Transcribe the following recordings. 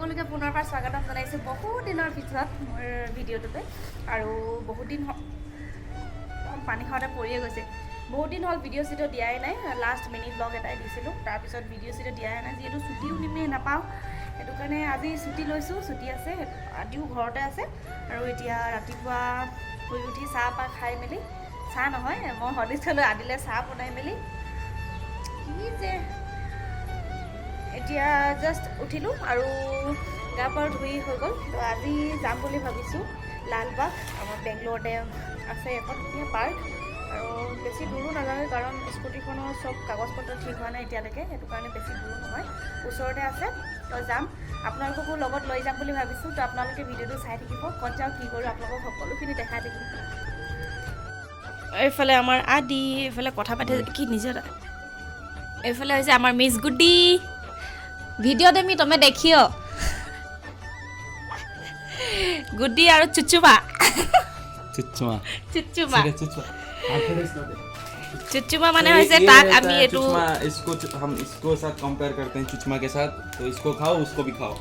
সকলোকে পুনৰবাৰ স্বাগতম জনাইছোঁ বহুত দিনৰ পিছত মোৰ ভিডিঅ'টোতে আৰু বহুত দিন পানী খাওঁতে পৰিয়ে গৈছে বহুত দিন হ'ল ভিডিঅ' চিডিঅ' দিয়াই নাই লাষ্ট মিনি ব্লগ এটাই দিছিলোঁ তাৰপিছত ভিডিঅ' চিডিঅ' দিয়াই নাই যিহেতু ছুটিও নাপাওঁ সেইটো কাৰণে আজি ছুটি লৈছোঁ ছুটি আছে আদিও ঘৰতে আছে আৰু এতিয়া ৰাতিপুৱা শুই উঠি চাহ পাহ খাই মেলি চাহ নহয় মই হলিষ্ঠলৈ আদিলে চাহ বনাই মেলি কি যে এতিয়া জাষ্ট উঠিলোঁ আৰু গা পা ধুই হৈ গ'ল তো আজি যাম বুলি ভাবিছোঁ লালবাগ আমাৰ বেংগলোৰতে আছে এখন ধুনীয়া পাৰ্ক আৰু বেছি দূৰো নাযাওঁ কাৰণ স্কুটিখনৰ চব কাগজ পত্ৰ ঠিক হোৱা নাই এতিয়ালৈকে সেইটো কাৰণে বেছি দূৰো নহয় ওচৰতে আছে তো যাম আপোনালোককো লগত লৈ যাম বুলি ভাবিছোঁ তো আপোনালোকে ভিডিঅ'টো চাই থাকিব ক'ত যাওঁ কি কৰোঁ আপোনালোকক সকলোখিনি দেখাই থাকিম এইফালে আমাৰ আদি এইফালে কথা পাতি কি নিজৰ এইফালে হৈছে আমাৰ মিছ গুডি ভিডিঅ' দেমি তুমি দেখিও গুডি আৰু চুচুমা चुचुमा माने वैसे ताक अभी ये तो हम इसको साथ कंपेयर करते हैं चुचुमा के साथ तो इसको खाओ उसको भी खाओ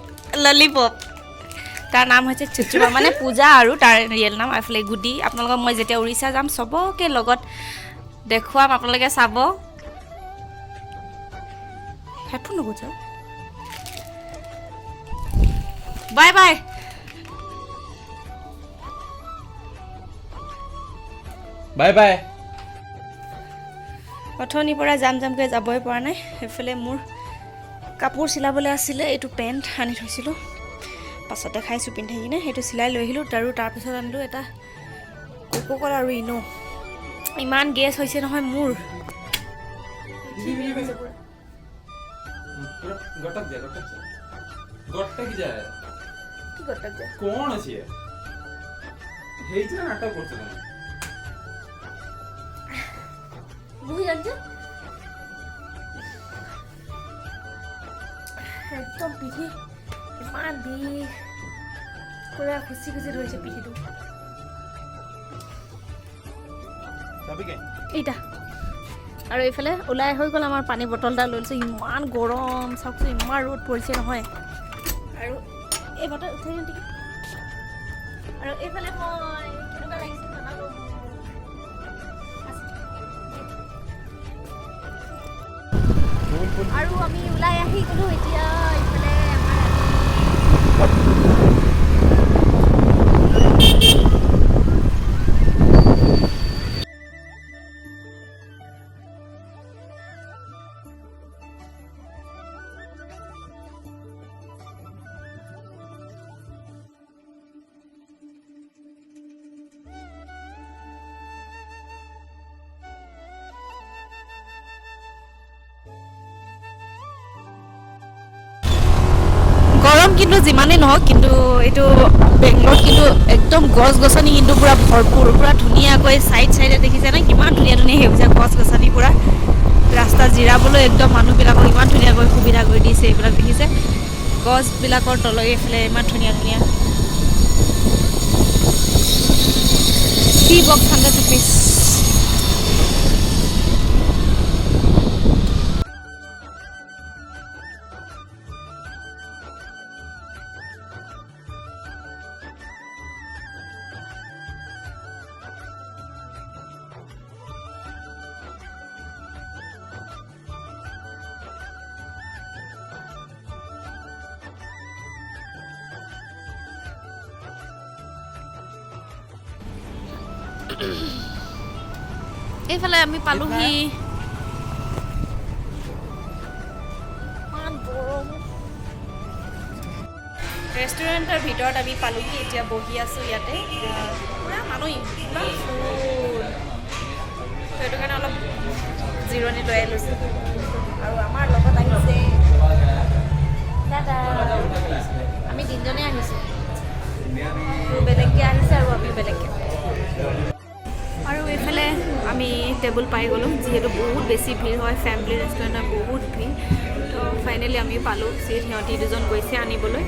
लॉलीपॉप तार नाम है चुचुमा माने पूजा আৰু तार रियल नाम আফলে গুডি আপোনালোক মই যেতিয়া উৰিষ্যা যাম সবকে লগত দেখুৱাম আপোনালোকে চাব হেডফোন নগজ বাই বাই बाय बाय অথনিৰ পৰা জামকৈ যাবই পৰা নাই এফালে মোৰ কাপোৰ চিলাবলৈ আছিলে এইটো পেণ্ট আনি থৈছিলোঁ পাছতে খাইছোঁ পিন্ধি কিনে সেইটো চিলাই লৈ আহিলোঁ আৰু তাৰপিছত আনিলোঁ এটা কোকোকলা আৰু ইনো ইমান গেছ হৈছে নহয় মোৰ गटक जा কি গটক যায় কোন আছে হেইটা নাটক কৰতে না বুঝি যাচ্ছে একদম পিঠি ইমান বিষ পুৰা খুচি ধৰিছে পিঠিটো এইটা আৰু এইফালে ওলাই হৈ গ'ল আমাৰ পানী বটল এটা লৈছোঁ ইমান গৰম চাওকচোন ইমান ৰ'দ পৰিছে নহয় আৰু এই বটল উঠাই দিওঁ নেকি আৰু এইফালে মই কেনেকুৱা লাগিছে জনালোঁ আৰু আমি ওলাই আহি গ'লোঁ এতিয়া এইফালে গৰম কিন্তু যিমানেই নহওক কিন্তু এইটো বেংগলোৰত কিন্তু একদম গছ গছনি কিন্তু পুৰা ভৰপূৰ পুৰা ধুনীয়াকৈ চাইডে দেখিছে ন কিমান ধুনীয়া সেউজীয়া গছ গছনি পুৰা ৰাস্তা জিৰাবলৈ একদম মানুহবিলাকক ইমান ধুনীয়াকৈ সুবিধা কৰি দিছে এইবিলাক দেখিছে গছবিলাকৰ তললৈ এইফালে ইমান ধুনীয়া টি বক্স 100 rupees এইফালে আমি পালোহি ৰেষ্টুৰেণ্টৰ ভিতৰত আমি পালোহি এতিয়া বহি আছোঁ ইয়াতে পুৰা মানুহ ইমান ফুল সেইটো কাৰণে অলপ জিৰণি লৈ লৈছোঁ আৰু আমাৰ লগত আহিছে দাদা আমি তিনিজনে আহিছোঁ বেলেগকৈ আহিছে আৰু আমি বেলেগকৈ আৰু এইফালে আমি টেবুল পাই গ'লোঁ যিহেতু বহুত বেছি ভিৰ হয় ফেমিলি ৰেষ্টুৰেণ্টত বহুত ভিৰ তো ফাইনেলি আমি পালোঁ চিট সিহঁতি দুজন গৈছে আনিবলৈ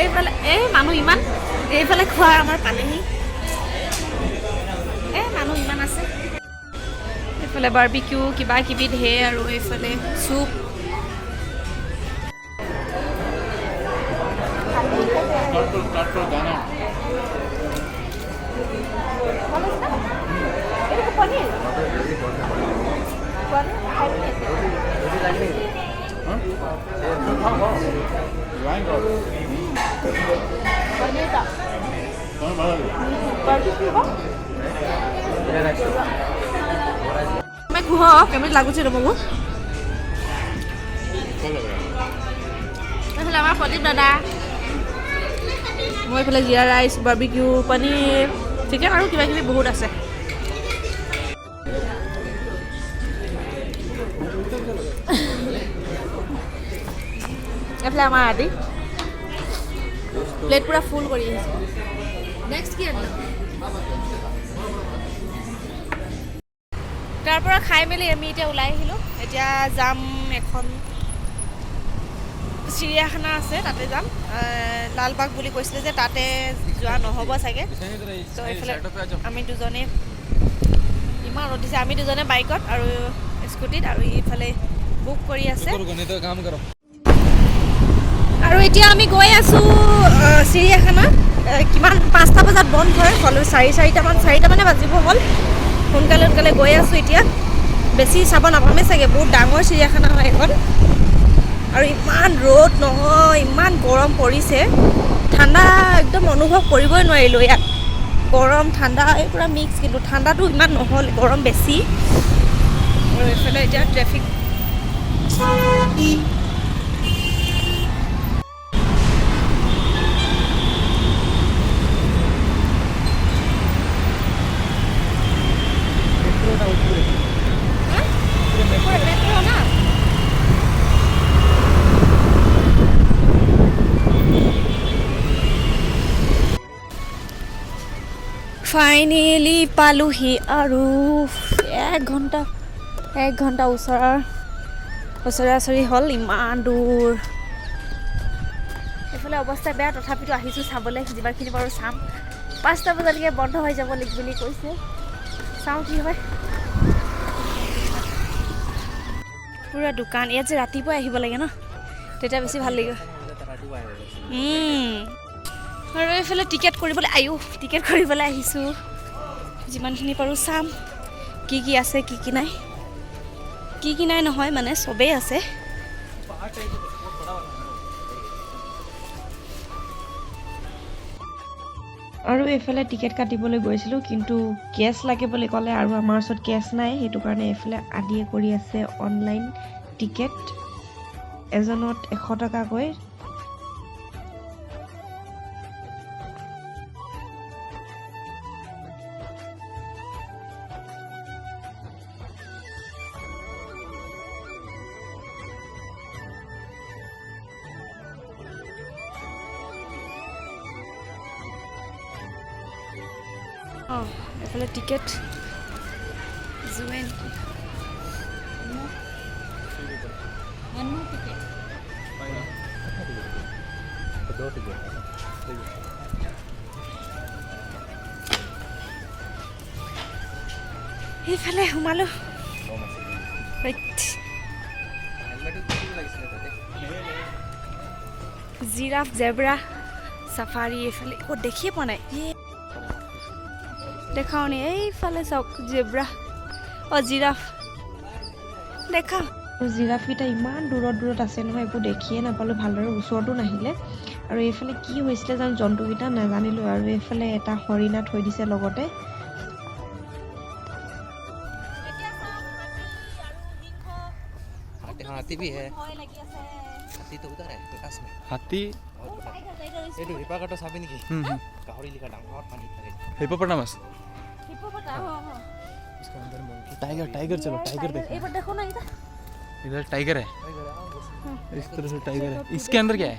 এইফালে এই মানুহ ইমান এইফালে খোৱাৰ আমাৰ পালেহি মানুহ ইমান আছে এইফালে বাৰ্বিকিউ কিবা কিবি ঢেৰ আৰু এইফালে চুপ मैं कुह केमिति लाଗୁଛି ତମକୁ এইফালে আমাৰ প্ৰদীপ দাদা মই এইফালে জিৰা ৰাইচ বাৰ্বিকিউ পনীৰ চিকেন আৰু কিবা কিবি বহুত আছে এইফালে আমাৰ আদি প্লেট পুৰা ফুল কৰি আছে নেক্সট কি আনিলো তাৰ পৰা খাই মেলি আমি এতিয়া ওলাই আহিলোঁ এতিয়া যাম এখন চিৰিয়াখানা আছে তাতে যাম লালবাগ বুলি কৈছিলে যে তাতে যোৱা নহ'ব চাগে তো এইফালে আমি দুজনে ইমান ৰ'দ দিছে আমি দুজনে বাইকত আৰু স্কুটিত আৰু এইফালে বুক কৰি আছে আৰু এতিয়া আমি গৈ আছোঁ চিৰিয়াখানা কিমান 5টা বজাত বন্ধ হয় হ'লেও 4:30 মানে বাজিব হ'ল সোনকালে গৈ আছোঁ এতিয়া বেছি চাব নাপামেই চাগে বহুত ডাঙৰ চিৰিয়াখানা হয় এখন আৰু ইমান ৰ'দ নহয় ইমান গৰম পৰিছে ঠাণ্ডা একদম অনুভৱ কৰিবই নোৱাৰিলোঁ ইয়াত গৰম ঠাণ্ডা এই পূৰা মিক্স কিন্তু ঠাণ্ডাটো ইমান নহ'ল গৰম বেছি আৰু এইফালে এতিয়া ট্ৰেফিক ফাইনেলি পালোহি আৰু 1 ঘণ্টা ওচৰা-ওচৰি হ'ল ইমান দূৰ এইফালে অৱস্থা বেয়া তথাপিতো আহিছোঁ চাবলৈ যিমানখিনি বাৰু চাম 5টা বজালৈকে বন্ধ হৈ যাব বুলি কৈছে চাওঁ কি হয় পুৰা দোকান ইয়াত যে ৰাতিপুৱাই আহিব লাগে ন তেতিয়া বেছি ভাল লাগিব আৰু এইফালে টিকেট কৰিবলৈ আহিছোঁ যিমানখিনি পাৰোঁ চাম কি আছে কি নাই নহয় মানে চবেই আছে আৰু এইফালে টিকেট কাটিবলৈ গৈছিলোঁ কিন্তু কেছ লাগে বুলি ক'লে আৰু আমাৰ ওচৰত কেছ নাই সেইটো কাৰণে এইফালে আদিয়ে কৰি আছে অনলাইন টিকেট এজনত 100 টকাকৈ এইফালে টিকেট জুৱেন এইফালে সোমালোঁ জিৰাফ জেব্ৰা চাফাৰী এইফালে ক'ত দেখিয়ে পোৱা নাই দেখাও নি এইফালে চাওক জেব্ৰা জিৰাফ দেখা জিৰাফকেইটা ইমান দূৰত আছে নহয় একো দেখিয়ে নাপালোঁ ভালদৰে ওচৰতো নাহিলে আৰু এইফালে কি হৈছিলে জানো জন্তুকেইটা নাজানিলোঁ আৰু এইফালে এটা হৰিণা থৈ দিছে লগতে हाथी भी है हाथी तो उधर है प्रकाश में हाथी ये तो हिप्पोपोटामस साबी नेকি गाहरी लिखा डांगर पानी থাকে हिप्पोपोटामस इसके अंदर मंकी टाइगर चलो टाइगर देखो एक बार देखो ना इधर टाइगर है इस तरह से टाइगर है इसके अंदर क्या है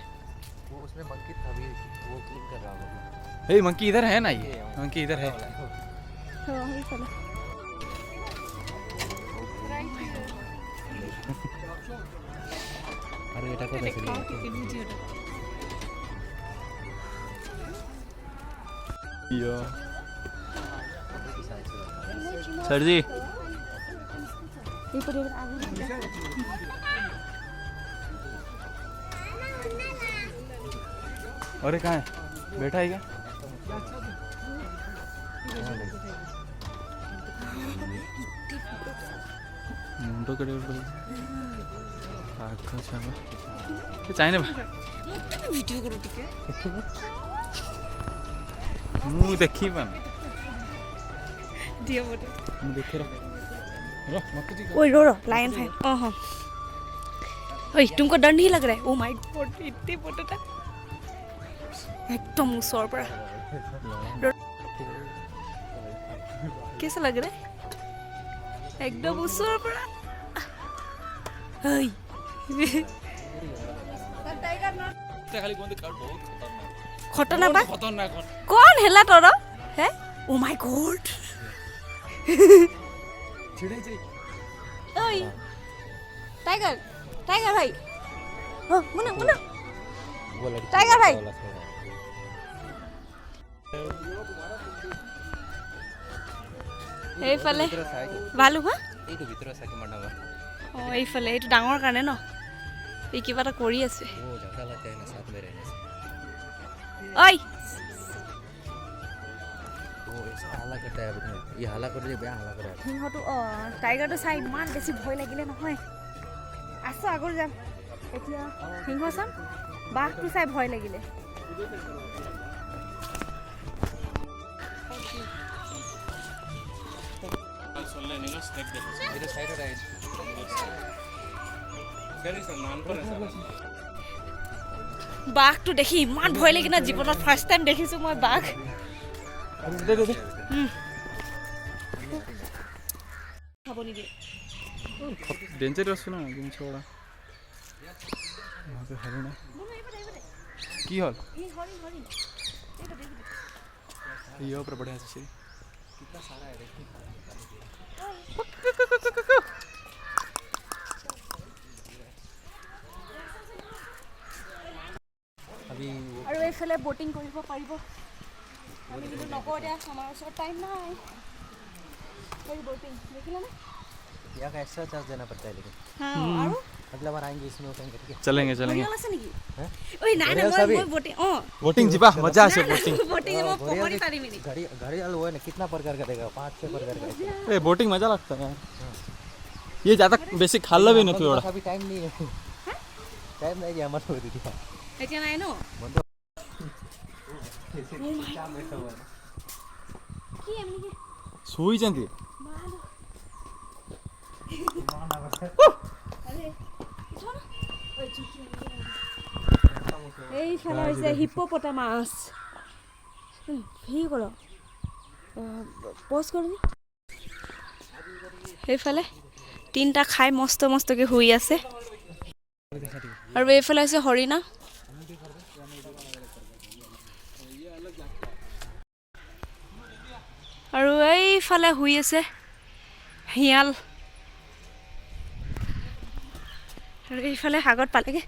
वो उसमें मंकी था भी वो क्लिक कर रहा होगा हे मंकी इधर है ना ये मंकी इधर है अरे এটা কথা ছিল सर जी अरे कहाँ है बैठा है क्या मुंडो कड़े चाहिए ভিডিও করো টিকে मुँह देखी पान দিয়া বটে मुँह देखे रहा ओए रो लायन है हाँ ओए तुमको डर नहीं लग रहा है ओ माय गॉड इतने फोटोटा एकदम ऊपर पर कैसा लग रहा है एकदम ऊपर पर हाय खाली कौन दिखा बहुत खतरनाक बा खतरनाक कौन हेला तोरो है ओ माय गॉड छिड़े छिड़े ओए टाइगर टाइगर भाई ओ मुन्ना मुन्ना टाइगर भाई এইফালে ভালু হা এইটো ভিতৰত চাকি মাৰবা অ এইফালে এইটো ডাঙৰ কাৰণে ন এই কিবা এটা কৰি আছে ও জাগা লাগতে না সাথ মে रहने से ओए वो ऐसा हाला करता है अपने ये हाला कर दे बया हाला कर সিংহটো অ টাইগাৰটো চাই ইমান বেছি ভয় লাগিলে নহয় আছো আগৰ যাম এতিয়া সিংহ চাম বাঘটো চাই ভয় লাগিলে इधर साइड है বাঘটো দেখি ইমান ভয় লাগি না জীৱনত ফাৰ্ষ্ট টাইম দেখিছো মই বাঘ दे दे दे খাব নিদিয়ে डेंजरस ना जिन छोड़ा वहां पे हरिण की हल এই হৰি হৰি ये ऊपर बढ़िया से कितना सारा है देखिए अभी আৰু এইফালে বোটিং কৰিব পাৰিব আমি কিন্তু নকৰো দিয়া আমাৰ ওচৰত টাইম নাই এই বোটিং দেখিলা না यहाँ का एक्स्ट्रा चार्ज देना पड़ता है लेकिन हां আৰু अगला बार आएंगे इसमें उठाएंगे ठीक है चलेंगे चलेंगे ঘৰিয়াল আছে নেকি हैं ওই নাই না মই বোটিং बोटिंग जीवा मजा आसे बोटिंग বোটিং মই পকৰি পাৰিম নি घड़ी घड़ी वो है ना कितना प्रकार का देगा 5-6 प्रकार का ए बोटिंग मजा लगता है यार ये ज्यादा बेसिक खाला भी नहीं थोड़ा अभी टाइम नहीं है टाइम नहीं है हमारे को दीदी এতিয়া নাই ন কি এমনি सोई जाती এই খেলা হৈছে হিপ্পোপটামাছ হেৰি কৰ পজ কৰনি এইফালে তিনটা খাই মস্ত মস্তকে শুই আছে আৰু এইফালে আছে হৰিণা আৰু এইফালে শুই আছে শিয়াল আৰু এইফালে আগত পালেগে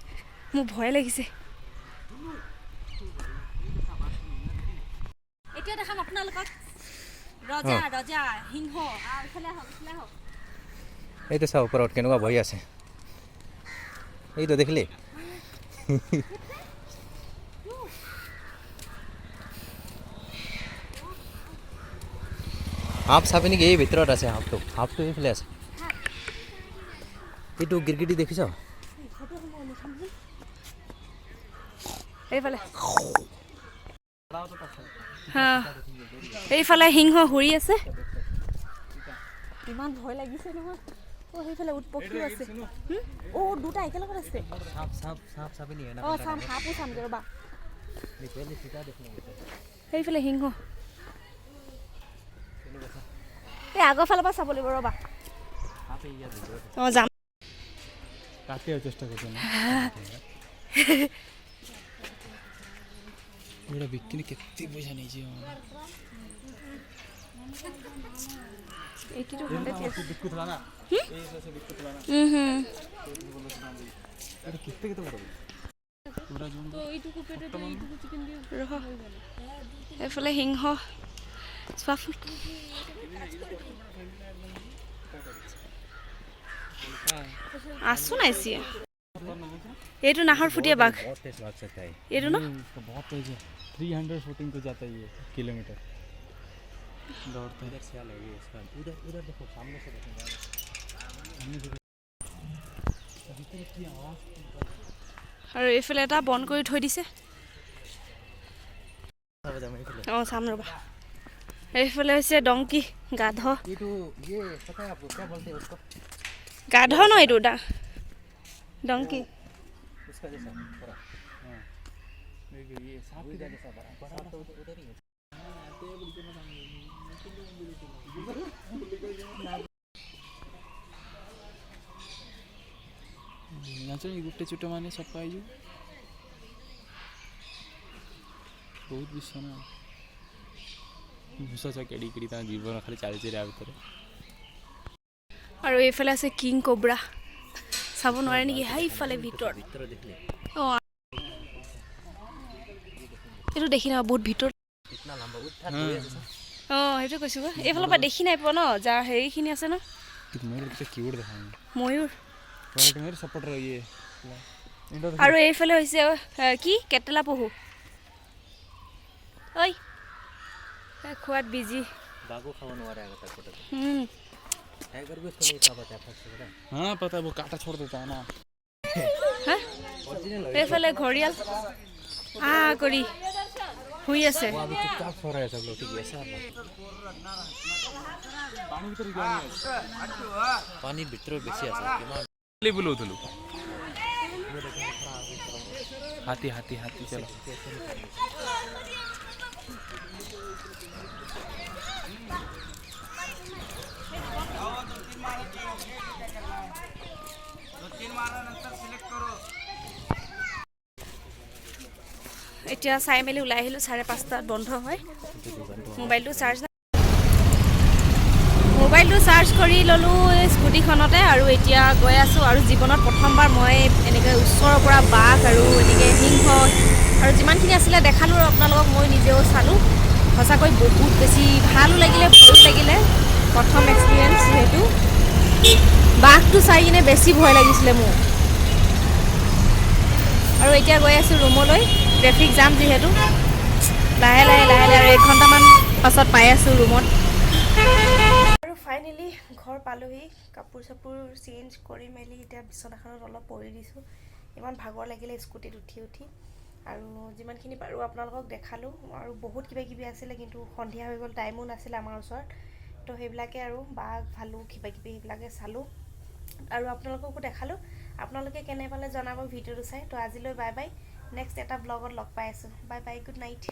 মোৰ ভয় লাগিছে এতিয়া দেখাম আপোনালোকক ৰজা ৰজা সিংহ আৰু এইফালে আহক এই তো চাও ওপৰত কেনেকুৱা বহি আছে এই তো দেখিলে হাফ চাপি নেকি এই ভিতৰত আছে হাফটো এইফালে আছে এইটো গিৰগিটি দেখিছ এইফালে হা এইফালে সিংহ শুই আছে ইমান ভয় লাগিছে নহয় ও সেইফালে উৎপক্ষী আছে ও দুটা একেলগত আছে সাপ চাপি নি না ও চাম হাপু চাম ৰবা নিপেলি সিটা দেখিলে সেইফালে সিংহ এই আগৰ ফালৰ পৰা চাব লাগিব ৰবা অ যাম काटे चेष्टा करते हैं मेरा बिक्की कितनी पैसा नहीं चाहिए 8200 बिक्कू थला ना ये से बिक्कू थला ना अरे कितने बड़ा पूरा जोन তো এইটুকু পেটে তো এইটুকু চিকেন দিয়ে রহ এফালে সিংহ আছো নাইছি এইটো নাহৰ ফুটিয়া বাঘ बहुत तेज भाग सकता है এইটো ন इसका बहुत तेज है 314 पे जाता है ये किलोमीटर दौड़ता है इधर से अलग है इसका उधर उधर देखो सामने से देखो আৰু এইফালে এটা বন্ধ কৰি থৈ দিছে অঁ চাম ৰ'বা এইফালে হৈছে ডংকি গাধ ये तो ये पता है आपको क्या बोलते हैं उसको গাধ ন এইটো ডংকি उसका जैसा बड़ा ये सांप वो इधर जैसा बड़ा बड़ा तो उधर ही है ଜାଣିଛ ଏଇ ଗୋଟେ ଚୋଟ ମାନେ ସଫା ହେଇଯିବ ବହୁତ ବିଷ ନା ଭୂଷ କେଡ଼ି କେଡ଼ି ତାଙ୍କ ଜୀବନ ଖାଲି ଚାଲିଛି ୟା ଭିତରେ আৰু এইফালে আছে কিং কোব্ৰা চাব নোৱাৰে নেকি সেইফালে ভিতৰত ভিতৰত দেখিলে অঁ এইটো দেখি নাই বহুত ভিতৰত इतना लंबा उठा तो जैसा অঁ সেইটো কৈছোঁ এইফালৰ পৰা দেখি নাই পোৱা ন যাৰ হেৰিখিনি আছে ন কিন্তু ময়ূৰ কেতিয়া কিউট দেখা ময়ূৰ ময়ূৰ সপোৰ্টৰ ইয়ে আৰু এইফালে হৈছে কি কেটেলা পহু ঐ খোৱাত বিজি बाघों खावा नवारा है तक फोटो टाइगर भी उसको नहीं खा पाता है फर्स्ट से हाँ पता है वो कांटा छोड़ देता है ना ओरिजिनल এইফালে ঘৰিয়াল কৰি শুই আছে वो अभी चुपचाप सो रहा है सब लोग ठीक है ऐसा पानी भीतर बेसी আছে কিমান ले बुलाऊथलु हाथी हाथी हाथी चलो এতিয়া চাই মেলি ওলাই আহিলোঁ 5:30 বন্ধ হয় মোবাইলটো চাৰ্জ কৰি ল'লোঁ স্কুটিখনতে আৰু এতিয়া গৈ আছোঁ আৰু জীৱনত প্ৰথমবাৰ মই এনেকৈ ওচৰৰ পৰা বাঘ আৰু এনেকৈ সিংহ আৰু যিমানখিনি আছিলে দেখালোঁ আৰু আপোনালোকক মই নিজেও চালোঁ সঁচাকৈ বহুত বেছি ভালো লাগিলে ভয়ো লাগিলে প্ৰথম এক্সপিৰিয়েঞ্চ সেইটো বাঘটো চাই কিনে বেছি ভয় লাগিছিলে মোৰ আৰু এতিয়া গৈ আছোঁ ৰুমলৈ ট্ৰেফিক জাম যিহেতু লাহে লাহে আৰু 1 ঘণ্টামান পাছত পাই আছোঁ ৰুমত আৰু ফাইনেলি ঘৰ পালোহি কাপোৰ চাপোৰ চেঞ্জ কৰি মেলি এতিয়া বিচনাখনত অলপ পৰি দিছোঁ ইমান ভাগৰ লাগিলে স্কুটিত উঠি আৰু যিমানখিনি পাৰোঁ আপোনালোকক দেখালোঁ আৰু বহুত কিবাকিবি আছিলে কিন্তু সন্ধিয়া হৈ গ'ল টাইমো নাছিলে আমাৰ ওচৰত তো সেইবিলাকে আৰু বাঘ ভালুক কিবাকিবি সেইবিলাকে চালোঁ আৰু আপোনালোককো দেখালোঁ আপোনালোকে কেনে পালে জনাব ভিডিঅ'টো চাই তো আজিলৈ বাই বাই নেক্সট এটা ব্লগত লগ পাই আছোঁ বাই বাই গুড নাইট